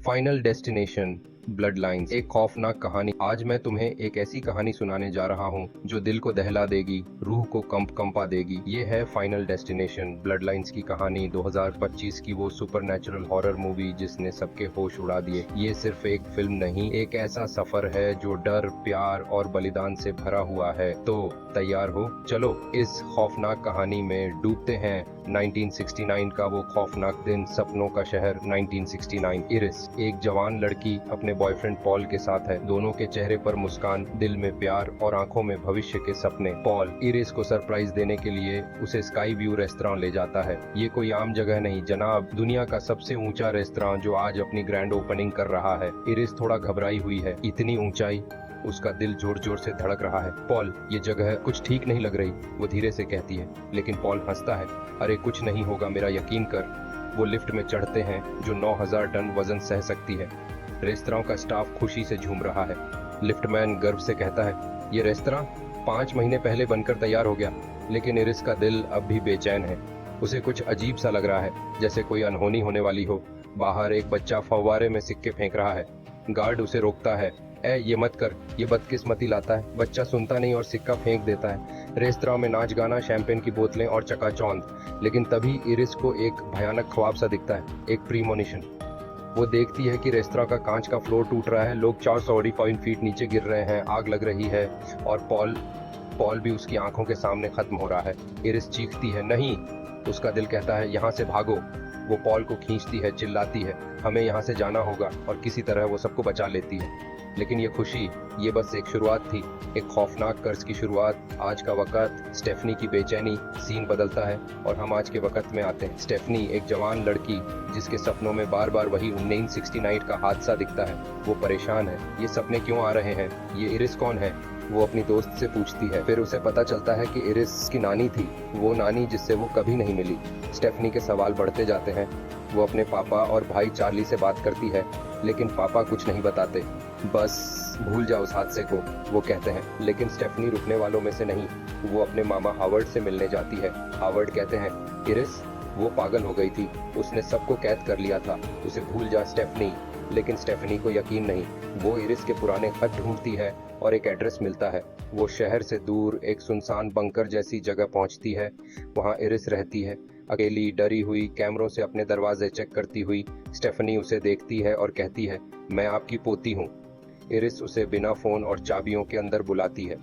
Final destination blood lines, एक खौफनाक कहानी। आज मैं तुम्हें एक ऐसी कहानी सुनाने जा रहा हूँ जो दिल को दहला देगी, रूह को कंपा देगी। ये है फाइनल डेस्टिनेशन ब्लड लाइन्स की कहानी, 2025 की वो सुपरनैचुरल हॉरर मूवी जिसने सबके होश उड़ा दिए। ये सिर्फ एक फिल्म नहीं, एक ऐसा सफर है जो डर, प्यार और बलिदान से भरा हुआ है। तो तैयार हो, चलो इस खौफनाक कहानी में डूबते हैं। 1969 का वो खौफनाक दिन, सपनों का शहर 1969। इरिस एक जवान लड़की अपने बॉयफ्रेंड पॉल के साथ है। दोनों के चेहरे पर मुस्कान, दिल में प्यार और आंखों में भविष्य के सपने। पॉल इरिस को सरप्राइज देने के लिए उसे स्काई व्यू रेस्टोरेंट ले जाता है। ये कोई आम जगह नहीं जनाब, दुनिया का सबसे ऊंचा रेस्टोरेंट जो आज अपनी ग्रैंड ओपनिंग कर रहा है। इरिस थोड़ा घबराई हुई है, इतनी ऊंचाई, उसका दिल जोर जोर से धड़क रहा है। पॉल, ये जगह कुछ ठीक नहीं लग रही, वो धीरे से कहती है। लेकिन पॉल हंसता है, अरे कुछ नहीं होगा, मेरा यकीन कर। वो लिफ्ट में चढ़ते हैं जो 9000 टन वजन सह सकती है। रेस्तरां का स्टाफ खुशी से झूम रहा है। लिफ्टमैन गर्व से कहता है, ये रेस्तरां 5 महीने पहले बनकर तैयार हो गया। लेकिन इरिस का दिल अब भी बेचैन है। उसे कुछ अजीब सा लग रहा है, जैसे कोई अनहोनी होने वाली हो। बाहर एक बच्चा फव्वारे में सिक्के फेंक रहा है। गार्ड उसे रोकता है, ये मत कर, ये बदकिस्मती लाता है। बच्चा सुनता नहीं और सिक्का फेंक देता है। रेस्तरां में नाच गाना, शैंपेन की बोतलें और चकाचौंध। लेकिन तभी इरिस को एक भयानक ख्वाब सा दिखता है, एक प्रीमोनिशन। वो देखती है कि रेस्तरां का कांच का फ्लोर टूट रहा है, लोग 445 फीट नीचे गिर रहे हैं, आग लग रही है और पॉल भी उसकी आंखों के सामने खत्म हो रहा है। इरिस चीखती है, नहीं। उसका दिल कहता है, यहाँ से भागो। वो पॉल को खींचती है, चिल्लाती है, हमें यहाँ से जाना होगा, और किसी तरह वो सबको बचा लेती है। लेकिन ये खुशी, ये बस एक शुरुआत थी, एक खौफनाक कर्ज की शुरुआत। आज का वक्त, स्टेफनी की बेचैनी। सीन बदलता है और हम आज के वक्त में आते हैं। स्टेफनी एक जवान लड़की जिसके सपनों में बार बार वही 1969 का हादसा दिखता है। वो परेशान है, ये सपने क्यों आ रहे हैं, ये इरिस कौन है। वो अपनी दोस्त से पूछती है, फिर उसे पता चलता है कि इरिस की नानी थी, वो नानी जिससे वो कभी नहीं मिली। स्टेफनी के सवाल बढ़ते जाते हैं। वो अपने पापा और भाई चार्ली से बात करती है, लेकिन पापा कुछ नहीं बताते। बस भूल जाओ उस हादसे को, वो कहते हैं। लेकिन स्टेफनी रुकने वालों में से नहीं। वो अपने मामा हावर्ड से मिलने जाती है। हावर्ड कहते हैं, इरिस वो पागल हो गई थी, उसने सबको कैद कर लिया था, उसे भूल जा स्टेफनी। लेकिन स्टेफनी को यकीन नहीं। वो इरिस के पुराने खत ढूंढती है और एक एड्रेस मिलता है। वो शहर से दूर एक सुनसान बंकर जैसी जगह पहुंचती है। वहां इरिस रहती है, अकेली, डरी हुई, कैमरों से अपने दरवाजे चेक करती हुई। स्टेफनी उसे देखती है और कहती है, मैं आपकी पोती हूँ। इरिस उसे बिना फोन और चाबियों के अंदर बुलाती है।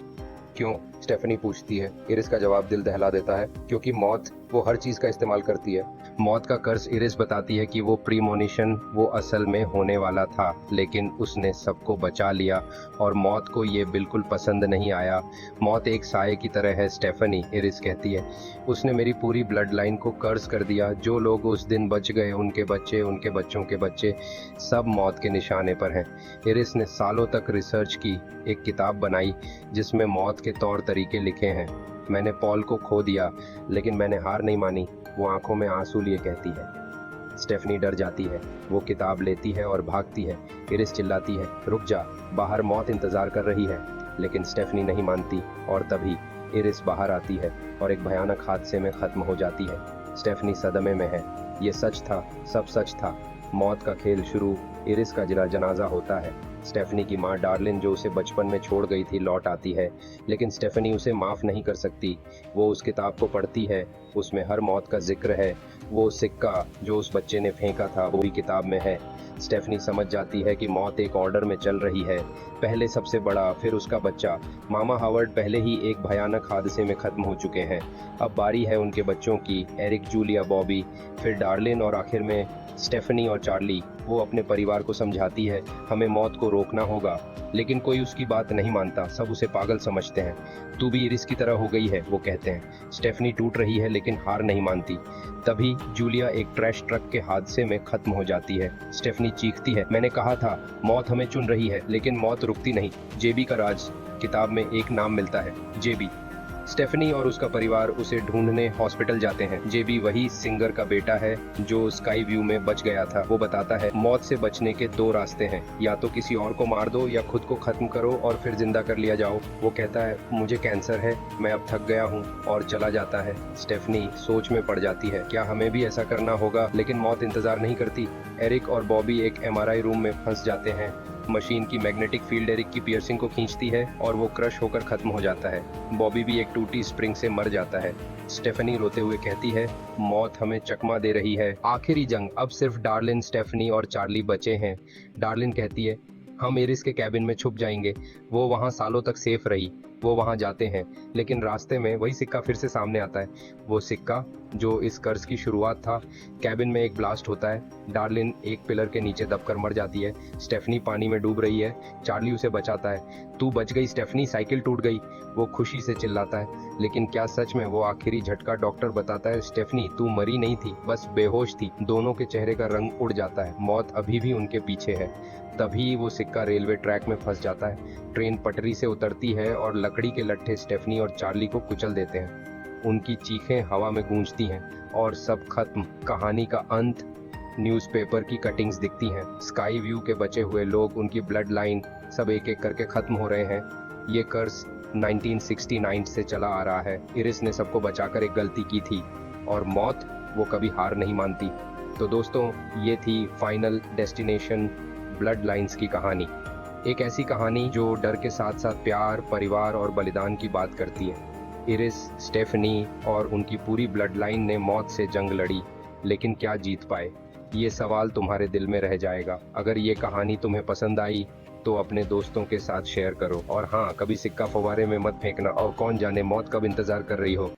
क्यों, स्टेफनी पूछती है। इरिस का जवाब दिल दहला देता है, क्योंकि मौत वो हर चीज का इस्तेमाल करती है। मौत का कर्ज। इरिस बताती है कि वो प्रीमोनिशन वो असल में होने वाला था, लेकिन उसने सबको बचा लिया और मौत को ये बिल्कुल पसंद नहीं आया। मौत एक साये की तरह है स्टेफनी, इरिस कहती है। उसने मेरी पूरी ब्लड लाइन को कर्ज कर दिया। जो लोग उस दिन बच गए, उनके बच्चे, उनके बच्चों के बच्चे, सब मौत के निशाने पर हैं। इरिस ने सालों तक रिसर्च की, एक किताब बनाई जिसमें मौत के तौर तरीके लिखे हैं। मैंने पॉल को खो दिया, लेकिन मैंने हार नहीं मानी, वो आंखों में आंसू लिए कहती है। स्टेफनी डर जाती है, वो किताब लेती है और भागती है। इरिस चिल्लाती है, रुक जा, बाहर मौत इंतजार कर रही है। लेकिन स्टेफनी नहीं मानती और तभी इरिस बाहर आती है और एक भयानक हादसे में खत्म हो जाती है। स्टेफनी सदमे में है, ये सच था, सब सच था। मौत का खेल शुरू। इरिस का जनाजा होता है। स्टेफनी की माँ डार्लिन, जो उसे बचपन में छोड़ गई थी, लौट आती है, लेकिन स्टेफनी उसे माफ नहीं कर सकती। वो उस किताब को पढ़ती है, उसमें हर मौत का जिक्र है। वो सिक्का जो उस बच्चे ने फेंका था वो भी किताब में है। स्टेफनी समझ जाती है कि मौत एक ऑर्डर में चल रही है, पहले सबसे बड़ा, फिर उसका बच्चा। मामा हावर्ड पहले ही एक भयानक हादसे में खत्म हो चुके हैं, अब बारी है उनके बच्चों की, एरिक, जूलिया, बॉबी, फिर डार्लिन और आखिर में स्टेफनी और चार्ली। वो अपने परिवार को समझाती है, हमें मौत को रोकना होगा, लेकिन कोई उसकी बात नहीं मानता, सब उसे पागल समझते हैं। तू भी इरिस की तरह हो गई है, वो कहते हैं। स्टेफनी टूट रही है लेकिन हार नहीं मानती। तभी जूलिया एक ट्रैश ट्रक के हादसे में खत्म हो जाती है। स्टेफनी चीखती है, मैंने कहा था मौत हमें चुन रही है, लेकिन मौत रुकती नहीं। जेबी का राज, किताब में एक नाम मिलता है, जेबी। स्टेफनी और उसका परिवार उसे ढूंढने हॉस्पिटल जाते हैं। जेबी वही सिंगर का बेटा है जो स्काई व्यू में बच गया था। वो बताता है मौत से बचने के दो रास्ते हैं, या तो किसी और को मार दो या खुद को खत्म करो और फिर जिंदा कर लिया जाओ। वो कहता है मुझे कैंसर है, मैं अब थक गया हूँ, और चला जाता है। स्टेफनी सोच में पड़ जाती है, क्या हमें भी ऐसा करना होगा? लेकिन मौत इंतजार नहीं करती। एरिक और बॉबी एक एमआरआई रूम में फंस जाते हैं। मशीन की मैग्नेटिक फील्ड एरिक की पियर्सिंग को खींचती है और वो क्रश होकर खत्म हो जाता है। बॉबी भी एक टूटी स्प्रिंग से मर जाता है। स्टेफनी रोते हुए कहती है मौत हमें चकमा दे रही है। आखिरी जंग, अब सिर्फ डार्लिन, स्टेफनी और चार्ली बचे हैं। डार्लिन कहती है हम एरिस के कैबिन में छुप जाएंगे, वो वहाँ सालों तक सेफ रही। वो वहाँ जाते हैं, लेकिन रास्ते में वही सिक्का फिर से सामने आता है। वो सिक्का जो इस कर्ज की शुरुआत था। कैबिन में एक ब्लास्ट होता है। डार्लिन एक पिलर के नीचे दबकर मर जाती है। स्टेफनी पानी में डूब रही है। चार्ली उसे बचाता है। तू बच गई स्टेफनी, साइकिल टूट गई, वो खुशी से चिल्लाता है। लेकिन क्या सच में वो आखिरी झटका? डॉक्टर बताता है स्टेफनी तू मरी नहीं थी, बस बेहोश थी। दोनों के चेहरे का रंग उड़ जाता है, मौत अभी भी उनके पीछे है। तभी वो सिक्का रेलवे ट्रैक में फंस जाता है। ट्रेन पटरी से उतरती है और लकड़ी के लट्ठे स्टेफनी और चार्ली को कुचल देते हैं। उनकी चीखें हवा में गूंजती हैं और सब खत्म। कहानी का अंत। न्यूज़पेपर की कटिंग्स दिखती हैं। स्काई व्यू के बचे हुए लोग, उनकी ब्लड लाइन, सब एक एक करके खत्म हो रहे हैं। ये कर्ज 1969 से चला आ रहा है। इरिस ने सबको बचाकर एक गलती की थी, और मौत वो कभी हार नहीं मानती। तो दोस्तों, ये थी फाइनल डेस्टिनेशन ब्लड लाइंस की कहानी। एक ऐसी कहानी जो डर के साथ साथ प्यार, परिवार और बलिदान की बात करती है। इरिस, स्टेफनी और उनकी पूरी ब्लड लाइन ने मौत से जंग लड़ी, लेकिन क्या जीत पाए? ये सवाल तुम्हारे दिल में रह जाएगा। अगर ये कहानी तुम्हें पसंद आई तो अपने दोस्तों के साथ शेयर करो। और हाँ, कभी सिक्का फव्वारे में मत फेंकना, और कौन जाने मौत कब इंतजार कर रही हो।